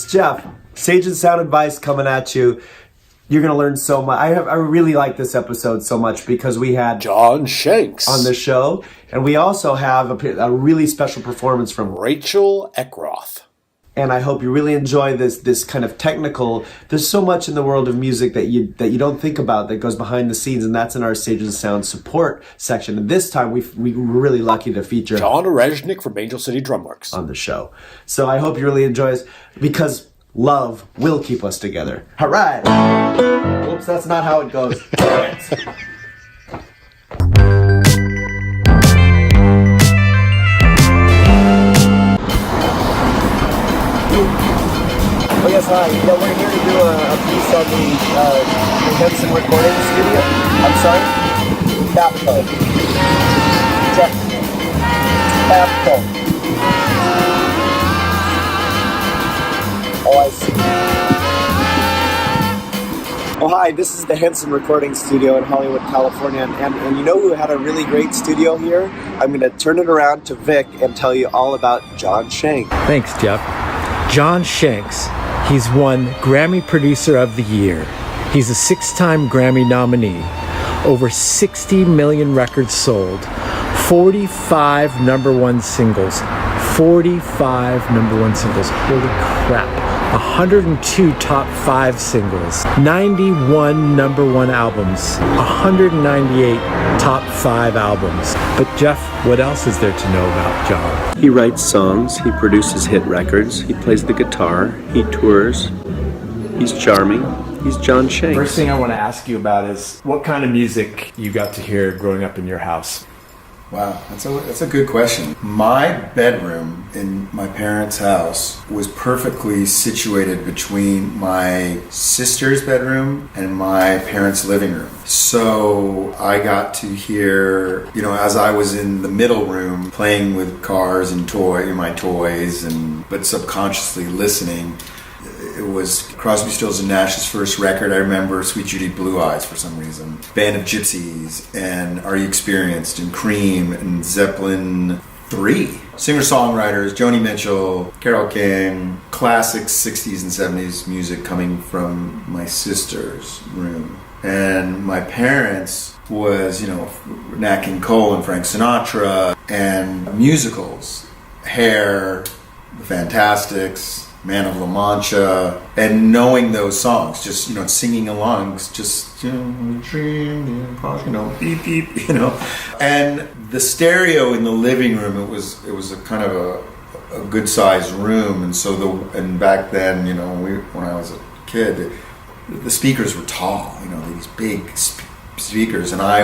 it's Jeff. Sage and Sound Advice coming at you. You're going to learn so much. I really like this episode so much because we had John Shanks on the show, and we also have a really special performance from Rachel Eckroth. And I hope you really enjoy this kind of technical. There's so much in the world of music that you don't think about that goes behind the scenes, and that's in our Sage and Sound support section. And this time we were really lucky to feature John Reznik from Angel City Drumworks on the show. So I hope you really enjoy this because love will keep us together. All right. Oops, that's not how it goes. Oh yes, hi. Yeah, we're here to do a piece on the Henson recording studio. I'm sorry? Capco. Check. Capco. Oh, I see. Oh, hi, this is the Henson recording studio in Hollywood, California. And you know who had a really great studio here? I'm going to turn it around to Vic and tell you all about John Shanks. Thanks, Jeff. John Shanks. He's won Grammy Producer of the Year. He's a 6-time Grammy nominee. Over 60 million records sold. 45 number one singles. 45 number one singles. Holy crap. 102 top 5 singles. 91 number one albums. 198 top 5 albums. But Jeff, what else is there to know about John? He writes songs, he produces hit records, he plays the guitar, he tours, he's charming, he's John Shanks. First thing I want to ask you about is what kind of music you got to hear growing up in your house? Wow, that's a good question. My bedroom in my parents' house was perfectly situated between my sister's bedroom and my parents' living room. So I got to hear, as I was in the middle room playing with cars and my toys, but subconsciously listening. It was Crosby, Stills & Nash's first record. I remember Sweet Judy Blue Eyes for some reason. Band of Gypsies and Are You Experienced and Cream and Zeppelin 3. Singer-songwriters, Joni Mitchell, Carole King, classic 60s and 70s music coming from my sister's room. And my parents was, Nat King Cole and Frank Sinatra and musicals. Hair, The Fantastics, Man of La Mancha, and knowing those songs, just, singing along, just, dream, beep, beep, and the stereo in the living room, it was a kind of a good sized room, and so back then, when I was a kid, the speakers were tall, these big speakers, and I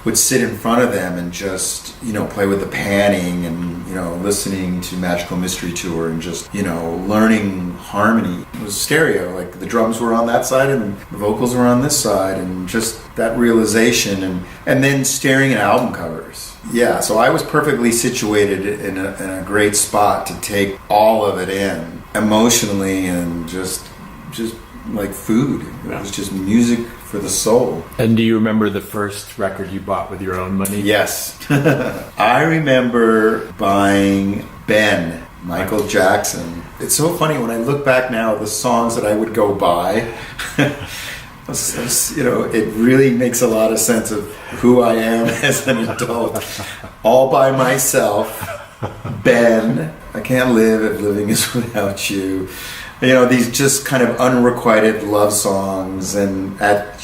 would sit in front of them and just play with the panning and listening to Magical Mystery Tour and just learning harmony. It was stereo, like the drums were on that side and the vocals were on this side, and just that realization and then staring at album covers. Yeah, so I was perfectly situated in a great spot to take all of it in emotionally, and just like food. It was just music for the soul. And do you remember the first record you bought with your own money? Yes. I remember buying Ben, Michael Jackson. It's so funny when I look back now, the songs that I would go buy, it really makes a lot of sense of who I am as an adult. All by myself. Ben, I Can't Live If Living Is Without You. These just kind of unrequited love songs, and at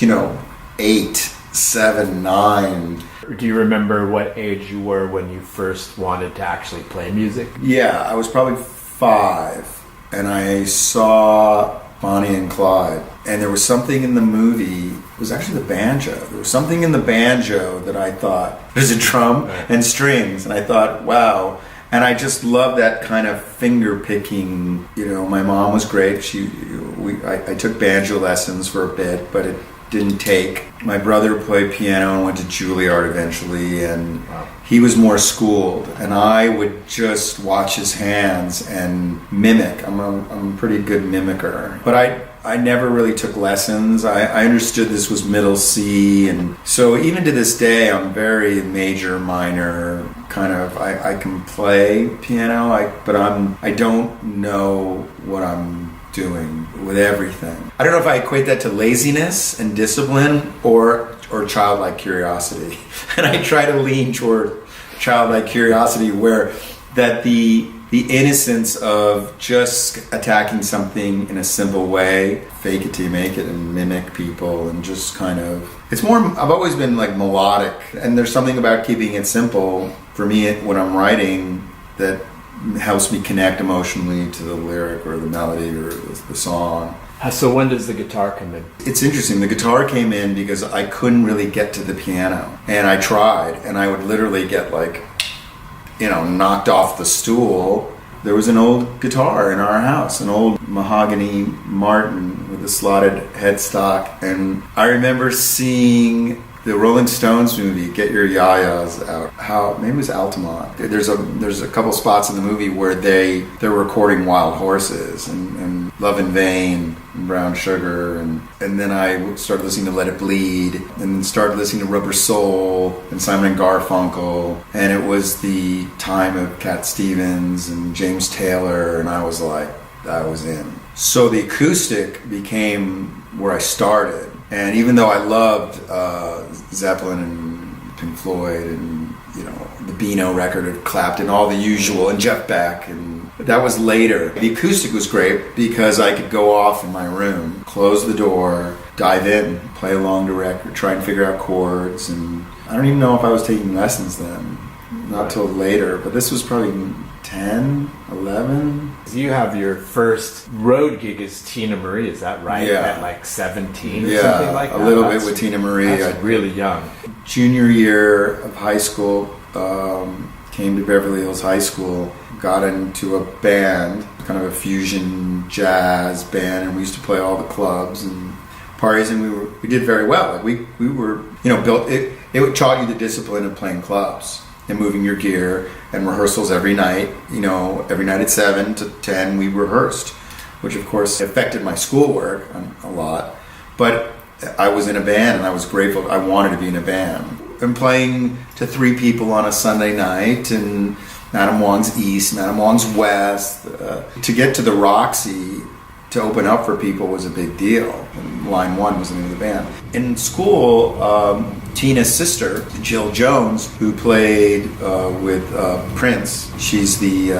8, 7, 9. Do you remember what age you were when you first wanted to actually play music? Yeah, I was probably 5, and I saw Bonnie and Clyde, and there was something in the movie. It was actually the banjo. There was something in the banjo that I thought, there's a drum and strings, and I thought, wow. And I just love that kind of finger picking. My mom was great. I took banjo lessons for a bit, but it didn't take. My brother played piano and went to Juilliard eventually, and he was more schooled. And I would just watch his hands and mimic. I'm a pretty good mimicker, but I never really took lessons. I understood this was middle C, and so even to this day, I'm very major, minor, kind of. I can play piano, but I don't know what I'm doing with everything. I don't know if I equate that to laziness and discipline or childlike curiosity. And I try to lean toward childlike curiosity, where that the innocence of just attacking something in a simple way, fake it till you make it, and mimic people, and just kind of, it's more, I've always been like melodic, and there's something about keeping it simple for me when I'm writing that helps me connect emotionally to the lyric or the melody or the song. So when does the guitar come in? It's interesting. The guitar came in because I couldn't really get to the piano, and I tried, and I would literally get like, knocked off the stool. There was an old guitar in our house, an old mahogany Martin with a slotted headstock, and I remember seeing the Rolling Stones movie, Get Your Ya-Ya's Out. Maybe it was Altamont. There's a couple spots in the movie where they're recording Wild Horses and Love in Vain and Brown Sugar, and then I started listening to Let It Bleed, and then started listening to Rubber Soul and Simon and Garfunkel, and it was the time of Cat Stevens and James Taylor, and I was in. So the acoustic became where I started. And even though I loved Zeppelin and Pink Floyd and the Beano record of Clapton, all the usual, and Jeff Beck, and that was later. The acoustic was great because I could go off in my room, close the door, dive in, play along the record, try and figure out chords, and I don't even know if I was taking lessons then, not till later. But this was probably 10, 11. You have your first road gig as Tina Marie, is that right? Yeah. At like 17 or Yeah, something like that? a little bit with Tina Marie. That's really young. Junior year of high school, came to Beverly Hills High School, got into a band, kind of a fusion jazz band, and we used to play all the clubs and parties, and we did very well. Like we were, built, it taught you the discipline of playing clubs and moving your gear, and rehearsals every night. Every night at 7 to 10 we rehearsed, which of course affected my schoolwork a lot. But I was in a band, and I was grateful. I wanted to be in a band. And playing to 3 people on a Sunday night, and Madame Wong's East, Madame Wong's West. To get to the Roxy, to open up for people was a big deal. And Line 1 was the name of the band. In school, Tina's sister, Jill Jones, who played with Prince, she's the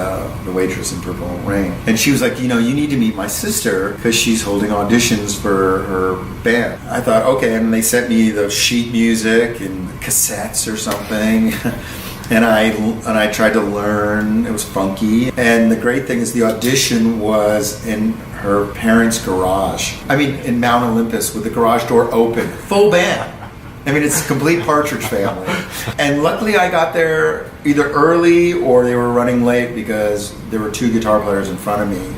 waitress in Purple Rain, and she was like, you need to meet my sister because she's holding auditions for her band. I thought, okay, and they sent me the sheet music and cassettes or something. And I tried to learn. It was funky. And the great thing is the audition was in her parents' garage. In Mount Olympus with the garage door open. Full band. It's a complete Partridge Family. And luckily I got there either early or they were running late because there were 2 guitar players in front of me.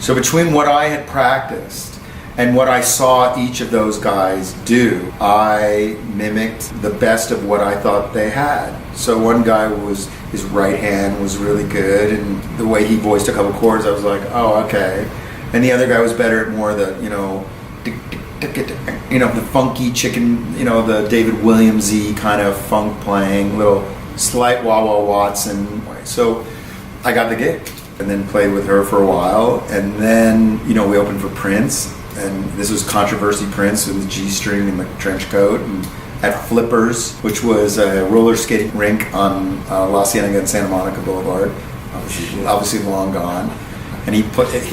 So between what I had practiced and what I saw each of those guys do, I mimicked the best of what I thought they had. So one guy his right hand was really good, and the way he voiced a couple chords, I was like, oh, okay. And the other guy was better at more the, the funky chicken, the David Williamsy kind of funk playing, little slight wah-wah Watson. So I got the gig and then played with her for a while. And then, we opened for Prince. And this was Controversy Prince with the G-string and the trench coat, and at Flippers, which was a roller skating rink on La Cienega and Santa Monica Boulevard, obviously long gone. And he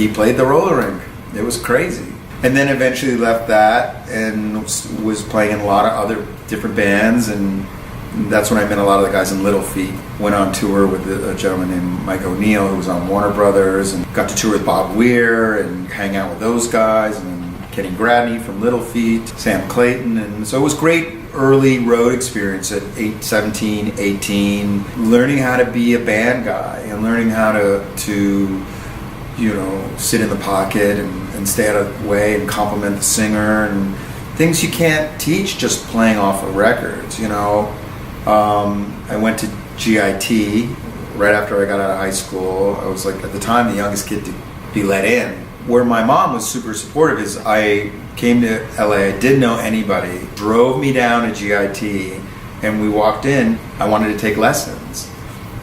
played the roller rink. It was crazy. And then eventually left that and was playing in a lot of other different bands, and that's when I met a lot of the guys in Little Feat. Went on tour with a gentleman named Mike O'Neill, who was on Warner Brothers, and got to tour with Bob Weir and hang out with those guys, and then Kenny Gradney from Little Feat, Sam Clayton, and so it was great early road experience at 17, 18, learning how to be a band guy and learning how to sit in the pocket and stay out of the way and compliment the singer, and things you can't teach just playing off of records, I went to GIT right after I got out of high school. I was at the time the youngest kid to be let in. Where my mom was super supportive is I came to LA, I didn't know anybody, drove me down to GIT, and we walked in. I wanted to take lessons.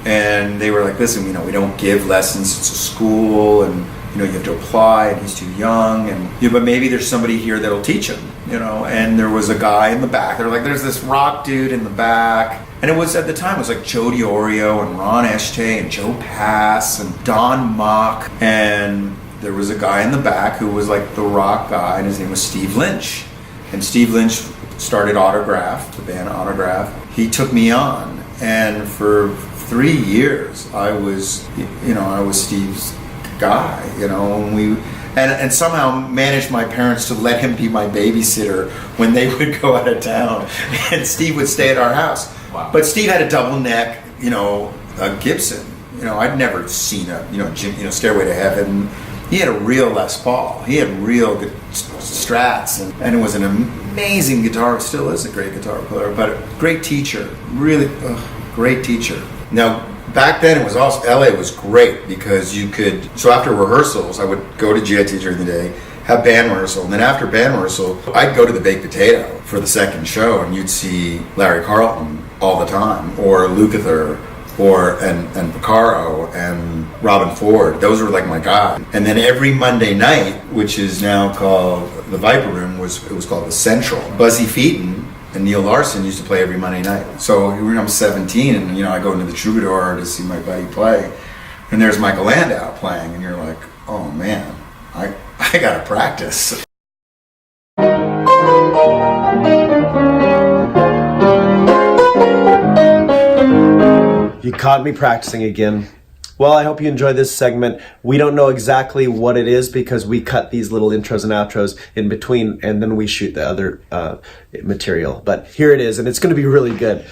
And they were like, listen, we don't give lessons, it's a school, and you have to apply, and he's too young, and but maybe there's somebody here that'll teach him, And there was a guy in the back. They're like, there's this rock dude in the back. And it was, at the time, it was like Joe DiOrio and Ron Echte and Joe Pass and Don Mock. And there was a guy in the back who was like the rock guy, and his name was Steve Lynch. And Steve Lynch started Autograph, the band Autograph. He took me on, and for 3 years I was Steve's guy, and somehow managed my parents to let him be my babysitter when they would go out of town, and Steve would stay at our house. Wow. But Steve had a double neck, a Gibson. I'd never seen a Stairway to Heaven. He had a real Les Paul. He had real good Strats, and it was an amazing guitar. Still is a great guitar player, but a great teacher. Really, great teacher. Now, back then, it was also LA was great because you could. So after rehearsals, I would go to GIT during the day, have band rehearsal, and then after band rehearsal, I'd go to the Baked Potato for the second show, and you'd see Larry Carlton all the time, or Lukather, and Picaro and Robin Ford. Those were like my guys. And then every Monday night, which is now called the Viper Room, it was called the Central. Buzzy Featon and Neil Larson used to play every Monday night. So when I'm 17, and I go into the Troubadour to see my buddy play, and there's Michael Landau playing, and you're like, oh man, I gotta practice. You caught me practicing again. Well, I hope you enjoyed this segment. We don't know exactly what it is because we cut these little intros and outros in between, and then we shoot the other material. But here it is, and it's going to be really good.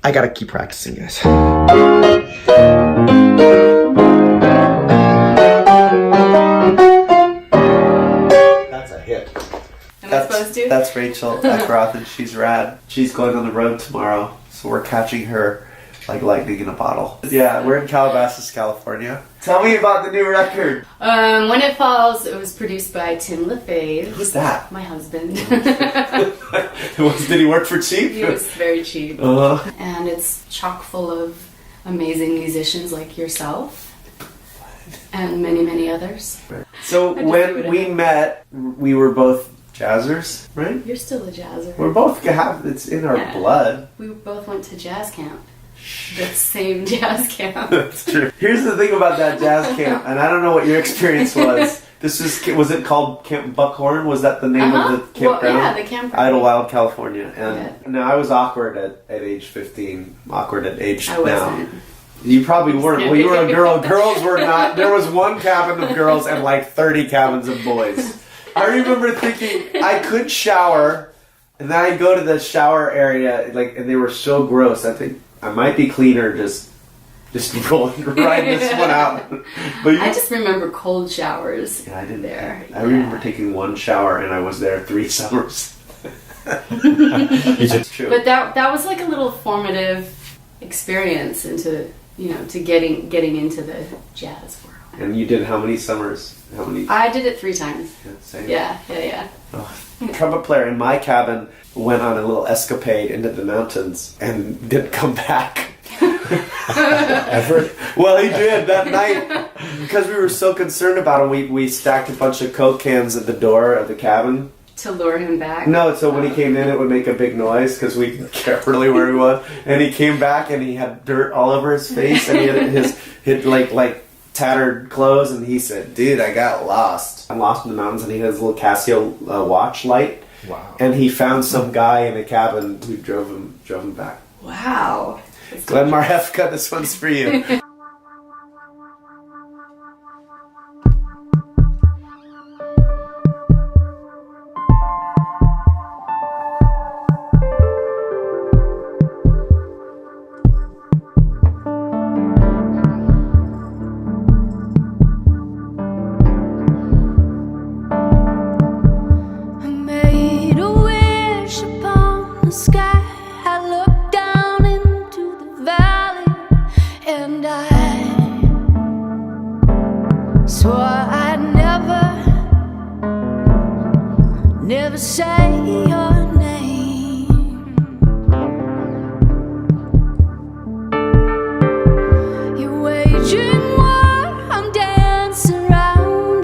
I got to keep practicing, guys. That's a hit. Am I supposed to? That's Rachel Eckroth, and she's rad. She's going on the road tomorrow, so we're catching her like lightning in a bottle. Yeah, we're in Calabasas, California. Tell me about the new record. When It Falls, it was produced by Tim LaFave. Who's that? My husband. Did he work for cheap? He was very cheap. And it's chock full of amazing musicians like yourself and many, many others. So when we met, we were both jazzers, right? You're still a jazzer. We're both, it's in our blood. We both went to jazz camp. The same jazz camp. That's true. Here's the thing about that jazz camp, and I don't know what your experience was. Was it called Camp Buckhorn? Was that the name of the campground? Well, yeah, the campground. Idlewild, California. And now I was awkward at age 15. Awkward at age I now. wasn't. You probably weren't. Well, you were a girl. Girls were not. There was one cabin of girls and like 30 cabins of boys. I remember thinking I could shower, and then I'd go to the shower area, and they were so gross. I think I might be cleaner just ride this one out. But I just remember cold showers. Yeah, I didn't. There. I remember taking one shower, and I was there 3 summers. It's true. But that was like a little formative experience into to getting into the jazz world. And you did how many summers? How many? I did it 3 times. Yeah, same. Yeah. Oh. Trumpet player in my cabin went on a little escapade into the mountains and didn't come back. Ever? Well, he did that night because we were so concerned about him. We stacked a bunch of Coke cans at the door of the cabin to lure him back. No, so when he came in, it would make a big noise because we didn't care really where he was. And he came back and he had dirt all over his face and he had like tattered clothes. And he said, "Dude, I got lost. I'm lost in the mountains." And he had his little Casio watch light. Wow. And he found some guy in a cabin who drove him back. Wow. Glenn Marhefka, this one's for you. Never say your name. You're waging war, I'm dancing around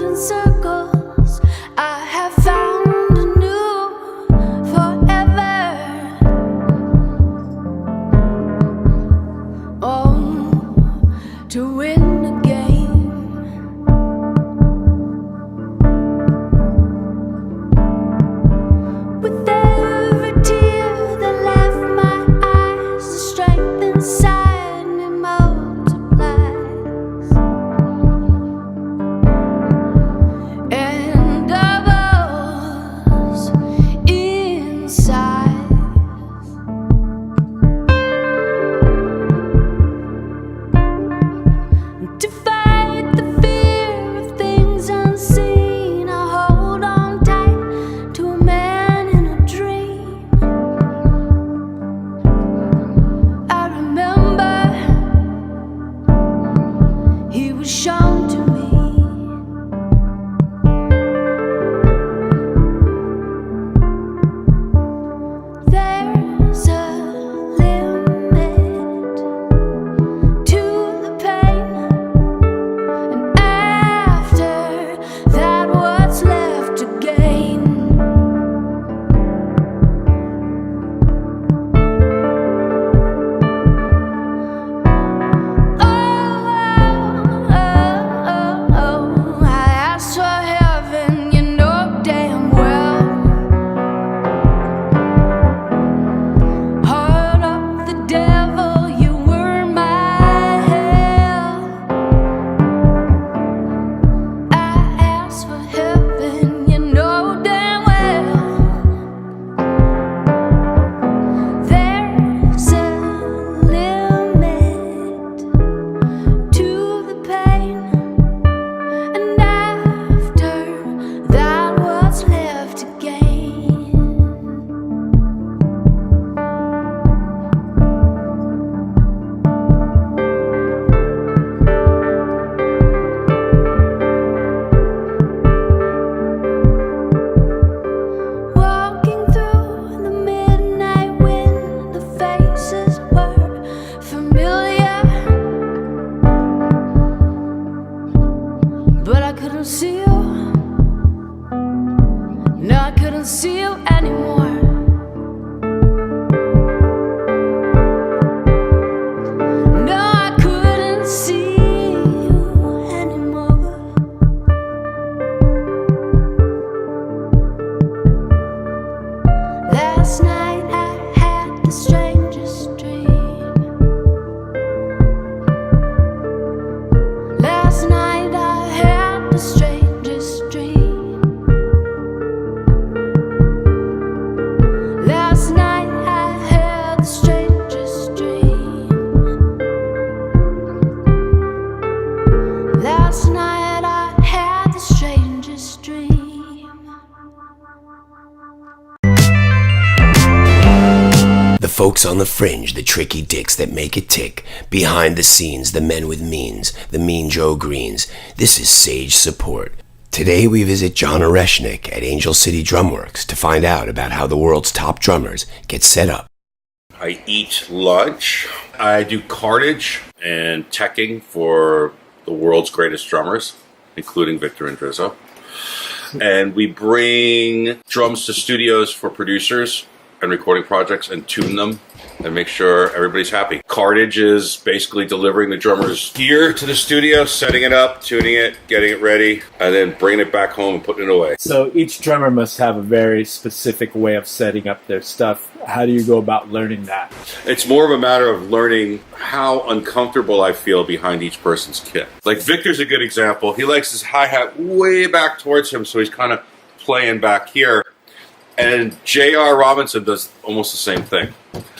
last night I had the strangest dream. The folks on the fringe, the tricky dicks that make it tick. Behind the scenes, the men with means, the mean Joe Greens. This is Sage Support. Today we visit John Oreshnik at Angel City Drumworks to find out about how the world's top drummers get set up. I eat lunch. I do cartage and teching for the world's greatest drummers, including Victor and Drizzo. And we bring drums to studios for producers and recording projects and tune them and make sure everybody's happy. Cartage is basically delivering the drummer's gear to the studio, setting it up, tuning it, getting it ready, and then bringing it back home and putting it away. So each drummer must have a very specific way of setting up their stuff. How do you go about learning that? It's more of a matter of learning how uncomfortable I feel behind each person's kit. Like Victor's a good example. He likes his hi-hat way back towards him, so he's kind of playing back here. And J.R. Robinson does almost the same thing.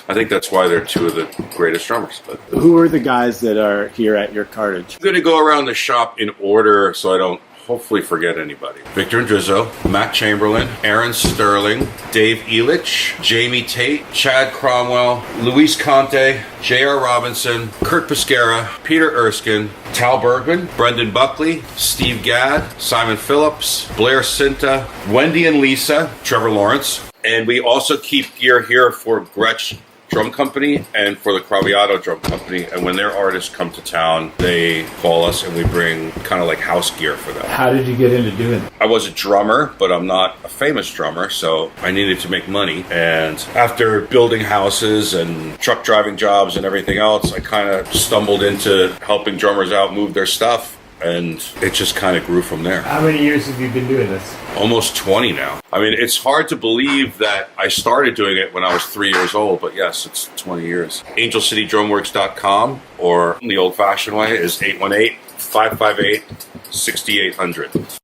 I think that's why they're two of the greatest drummers. But Who are the guys that are here at your cartage? I'm going to go around the shop in order so I don't hopefully forget anybody. Victor and Drizzo, Matt Chamberlain, Aaron Sterling, Dave Elich, Jamie Tate, Chad Cromwell, Luis Conte, J.R. Robinson, Kurt Pescara, Peter Erskine, Tal Bergman, Brendan Buckley, Steve Gadd, Simon Phillips, Blair Cinta, Wendy and Lisa, Trevor Lawrence. And we also keep gear here for Gretsch Drum Company and for the Craviato Drum Company. And when their artists come to town, they call us and we bring kind of like house gear for them. How did you get into doing it? I was a drummer, but I'm not a famous drummer, so I needed to make money. And after building houses and truck driving jobs and everything else, I kind of stumbled into helping drummers out move their stuff. And it just kind of grew from there. How many years have you been doing this? Almost 20 now. I mean, it's hard to believe that I started doing it when I was 3 years old, but yes, it's 20 years. AngelCityDrumworks.com, or the old-fashioned way is 818-558-6800.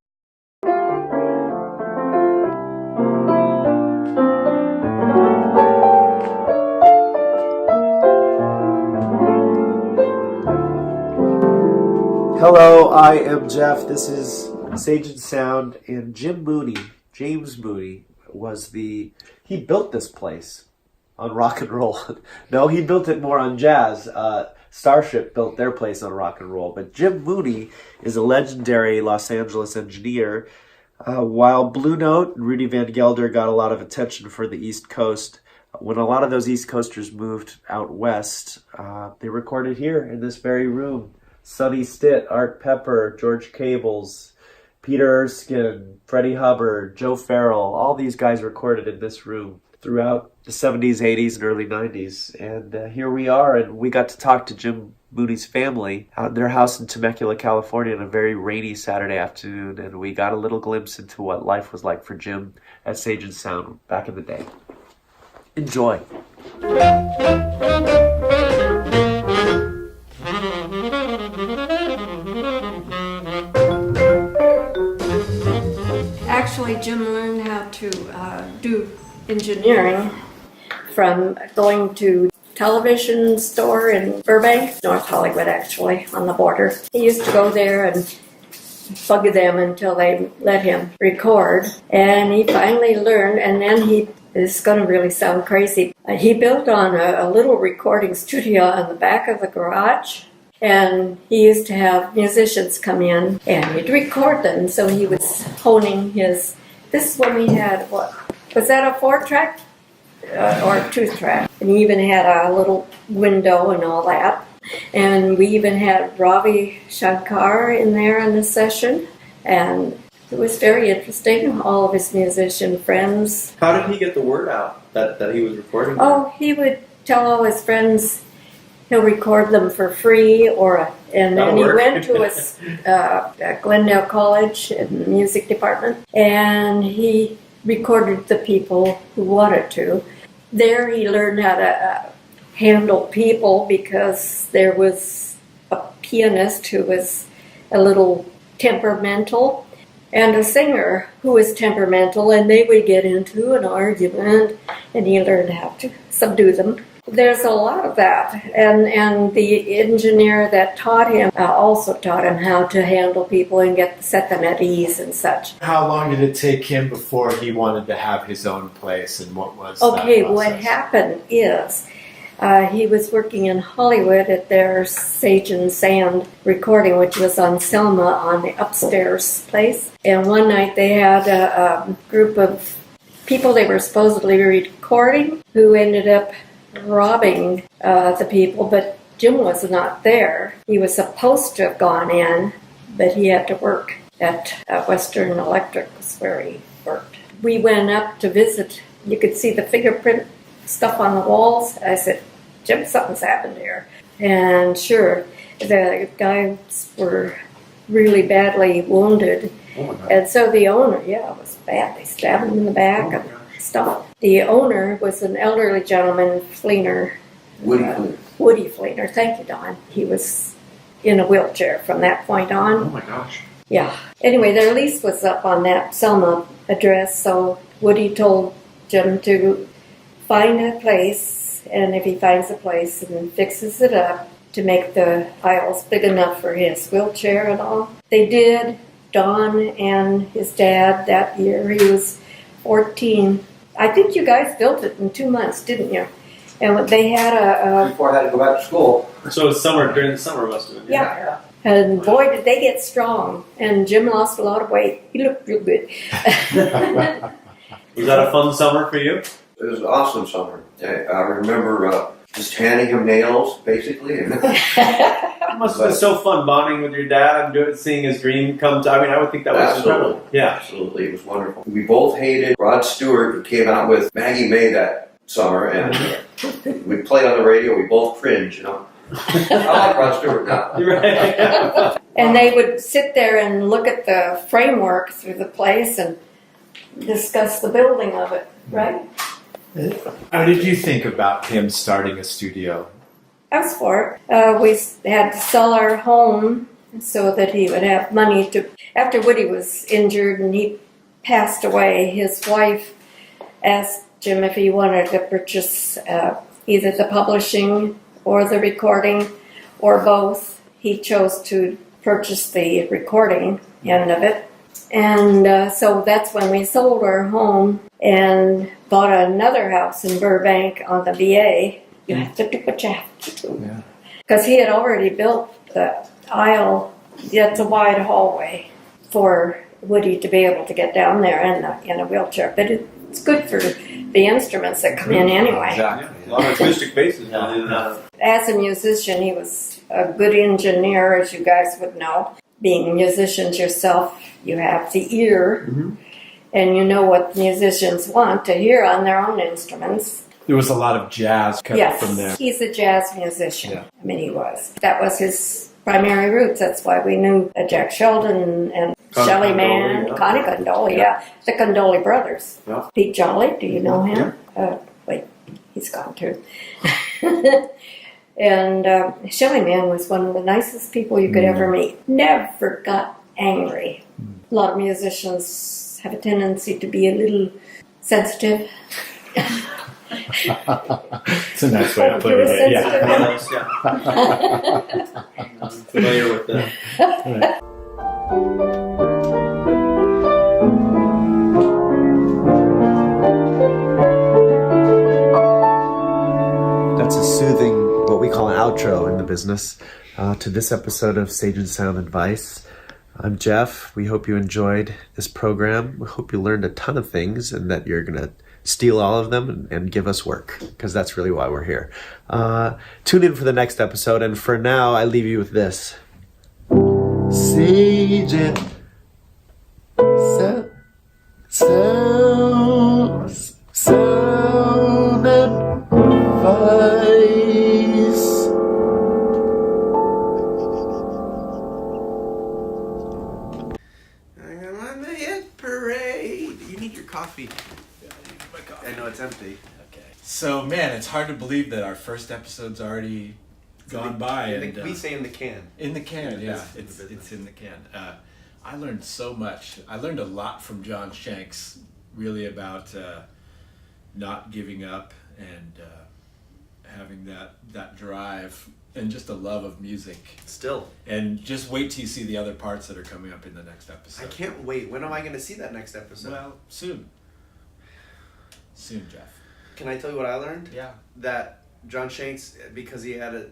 Hello, I am Jeff. This is Sage and Sound, and Jim Mooney, James Mooney, he built this place on rock and roll. No, he built it more on jazz. Starship built their place on rock and roll, but Jim Mooney is a legendary Los Angeles engineer. While Blue Note and Rudy Van Gelder got a lot of attention for the East Coast, when a lot of those East Coasters moved out west, they recorded here in this very room. Sonny Stitt, Art Pepper, George Cables, Peter Erskine, Freddie Hubbard, Joe Farrell, all these guys recorded in this room throughout the 70s, 80s, and early 90s. And here we are, and we got to talk to Jim Mooney's family out in their house in Temecula, California on a very rainy Saturday afternoon, and we got a little glimpse into what life was like for Jim at Sage and Sound back in the day. Enjoy. Actually, Jim learned how to do engineering from going to television store in Burbank, North Hollywood actually, on the border. He used to go there and bug them until they let him record. And he finally learned, and then it's going to really sound crazy. He built on a little recording studio on the back of the garage. And he used to have musicians come in and he'd record them. So he was honing this is when we had, what, was that a 4-track or a 2-track? And he even had a little window and all that. And we even had Ravi Shankar in there in the session. And it was very interesting, all of his musician friends. How did he get the word out that he was recording? Oh, he would tell all his friends he'll record them for free, and then he went to at Glendale College in the music department, and he recorded the people who wanted to. There he learned how to handle people because there was a pianist who was a little temperamental and a singer who was temperamental, and they would get into an argument, and he learned how to subdue them. There's a lot of that, and the engineer that taught him also taught him how to handle people and set them at ease and such. How long did it take him before he wanted to have his own place, and what was Okay, that what process? happened is he was working in Hollywood at their Sage and Sand recording, which was on Selma on the upstairs place. And one night they had a group of people they were supposedly recording who ended up robbing the people, but Jim was not there. He was supposed to have gone in, but he had to work at Western Electric, was where he worked. We went up to visit. You could see the fingerprint stuff on the walls. I said, Jim, something's happened here. And sure, the guys were really badly wounded. And so the owner, it was bad. They stabbed him in the back and stuff. The owner was an elderly gentleman, Fleener. Woody Fleener. Thank you, Don. He was in a wheelchair from that point on. Oh my gosh. Yeah. Anyway, their lease was up on that Selma address, so Woody told Jim to find a place, and if he finds a place and fixes it up to make the aisles big enough for his wheelchair and all. They did. Don and his dad that year, he was 14. I think you guys built it in 2 months, didn't you? And they had before I had to go back to school. So it's summer, during the summer must have been. Yeah. And boy, did they get strong. And Jim lost a lot of weight. He looked real good. Was that a fun summer for you? It was an awesome summer. I remember just handing him nails, basically. It must have been so fun bonding with your dad and seeing his dream come to. I mean, I would think that was incredible. Yeah, absolutely, it was wonderful. We both hated Rod Stewart, who came out with Maggie May that summer, and we played on the radio. We both cringed, I like Rod Stewart now. You're right. And they would sit there and look at the framework through the place and discuss the building of it, right? How did you think about him starting a studio? I was for it. We had to sell our home so that he would have money to... After Woody was injured and he passed away, his wife asked Jim if he wanted to purchase either the publishing or the recording or both. He chose to purchase the recording end of it. And so that's when we sold our home and bought another house in Burbank on the VA. You have to do what you have to do. Because he had already built the aisle. It's a wide hallway for Woody to be able to get down there in a wheelchair. But it's good for the instruments that come in anyway. Exactly. A lot of acoustic basses. As a musician, he was a good engineer, as you guys would know. Being musicians yourself, you have the ear, and you know what musicians want to hear on their own instruments. There was a lot of jazz cut from there. He's a jazz musician. Yeah. I mean, he was. That was his primary roots. That's why we knew Jack Sheldon and Shelley Mann, Connie Condoli, the Condoli brothers. Yeah. Pete Jolly, do you know him? Yeah. Wait, he's gone too. And Shelley Mann was one of the nicest people you could ever meet. Never got angry. A lot of musicians have a tendency to be a little sensitive. It's a nice way to put it. Yeah. I'm familiar with that. That's a soothing, what we call an outro in the business, to this episode of Sage and Sound Advice. I'm Jeff. We hope you enjoyed this program. We hope you learned a ton of things and that you're going to steal all of them and give us work, because that's really why we're here. Tune in for the next episode, and for now, I leave you with this. Sage and Sound Advice. I'm on the hit parade. You need your coffee. I know it's empty. Okay. So, man, it's hard to believe that our first episode's already gone by. We say in the can. In the can, yeah. It's in the can. I learned so much. I learned a lot from John Shanks, really about not giving up and having that drive and just a love of music. Still. And just wait till you see the other parts that are coming up in the next episode. I can't wait. When am I going to see that next episode? Well, soon. Soon, Jeff. Can I tell you what I learned? Yeah. That John Shanks, because he had a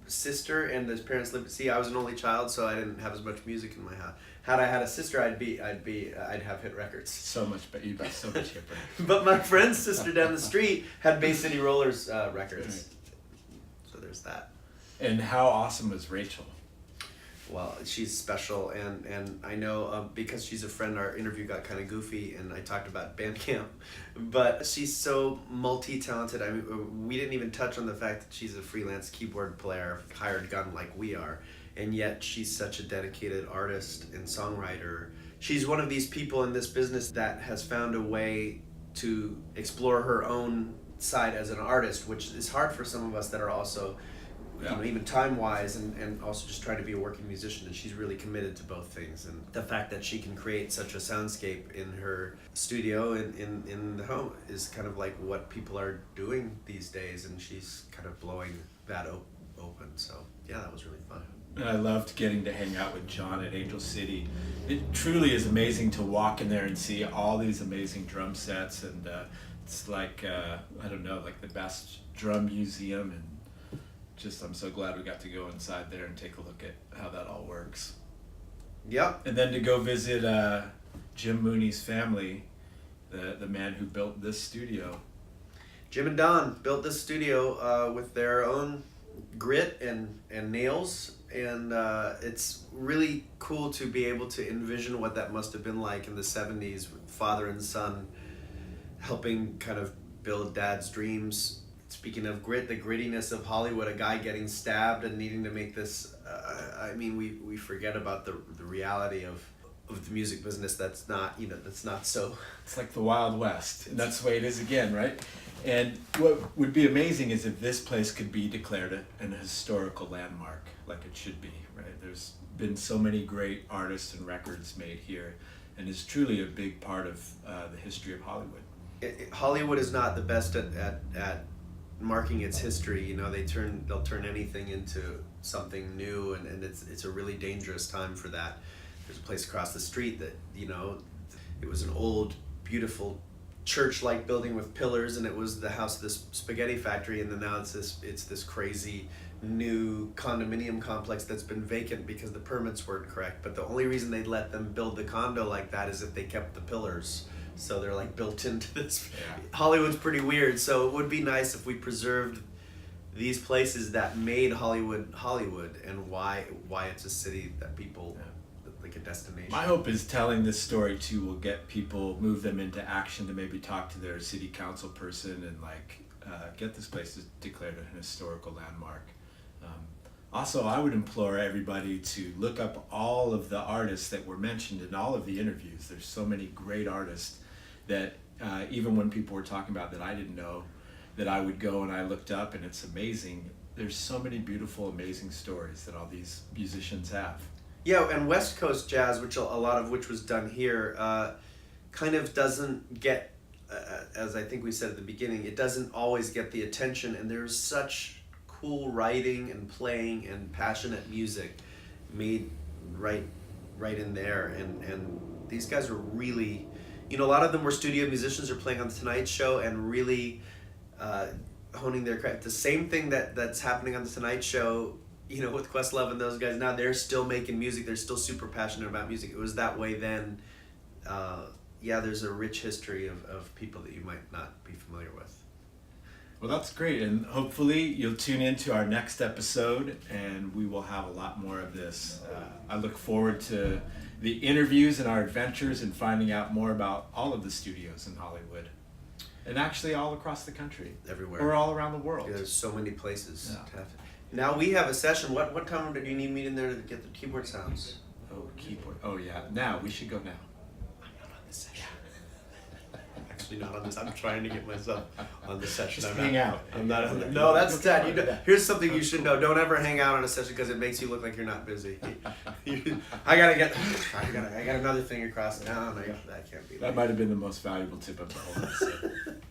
sister and his parents lived. See, I was an only child, so I didn't have as much music in my house. Had I had a sister, I'd have hit records. So much, but you'd be so much hipper. But my friend's sister down the street had Bay City Rollers records. So there's that. And how awesome was Rachel? Well, she's special, and I know because she's a friend, our interview got kind of goofy, and I talked about Bandcamp, but she's so multi-talented. I mean, we didn't even touch on the fact that she's a freelance keyboard player, hired gun like we are, and yet she's such a dedicated artist and songwriter. She's one of these people in this business that has found a way to explore her own side as an artist, which is hard for some of us that are also... You know, even time-wise, and also just trying to be a working musician, and she's really committed to both things. And the fact that she can create such a soundscape in her studio in the home is kind of like what people are doing these days, and she's kind of blowing that open. So yeah, that was really fun. And I loved getting to hang out with John at Angel City. It truly is amazing to walk in there and see all these amazing drum sets, and it's like I don't know, like the best drum museum, and just I'm so glad we got to go inside there and take a look at how that all works. Yep. And then to go visit Jim Mooney's family, the man who built this studio. Jim and Don built this studio with their own grit and nails, and it's really cool to be able to envision what that must have been like in the 70s with father and son helping kind of build dad's dreams. Speaking of grit, the grittiness of Hollywood, a guy getting stabbed and needing to make this, I mean, we forget about the reality of the music business that's not, that's not so... It's like the Wild West, and that's the way it is again, right? And what would be amazing is if this place could be declared an historical landmark, like it should be, right? There's been so many great artists and records made here, and it's truly a big part of the history of Hollywood. Hollywood is not the best at marking its history. They'll turn anything into something new, and it's a really dangerous time for that. There's a place across the street that it was an old beautiful church-like building with pillars, and it was the house of this spaghetti factory, and then now it's this crazy new condominium complex that's been vacant because the permits weren't correct. But the only reason they'd let them build the condo like that is if they kept the pillars. So they're like built into this. Yeah. Hollywood's pretty weird, so it would be nice if we preserved these places that made Hollywood, and why it's a city that people, like a destination. My hope is telling this story too will get people, move them into action to maybe talk to their city council person and get this place declared an historical landmark. Also, I would implore everybody to look up all of the artists that were mentioned in all of the interviews. There's so many great artists that even when people were talking about that I didn't know, that I would go and I looked up, and it's amazing. There's so many beautiful, amazing stories that all these musicians have. Yeah, and West Coast jazz, which a lot of which was done here, kind of doesn't get, as I think we said at the beginning, it doesn't always get the attention, and there's such cool writing and playing and passionate music made right in there, and these guys are really, a lot of them were studio musicians or playing on the Tonight Show and really honing their craft. The same thing that's happening on the Tonight Show, with Questlove and those guys now, they're still making music, they're still super passionate about music. It was that way then. There's a rich history of people that you might not be familiar with. Well, that's great, and hopefully you'll tune in to our next episode, and we will have a lot more of this. I look forward to the interviews and our adventures and finding out more about all of the studios in Hollywood, and actually all across the country. Everywhere. Or all around the world. Yeah, there's so many places. Yeah. Now we have a session. What time do you need me in there to get the keyboard sounds? Oh, keyboard. Oh, yeah. Now. We should go now. I'm not on this session. Actually not on this. I'm trying to get myself on the session. Just hang out. I'm not on the... No, that's Dad. Here's something you should know. Don't ever hang out on a session because it makes you look like you're not busy. I got another thing across town. That can't be. That might have been the most valuable tip of the whole episode.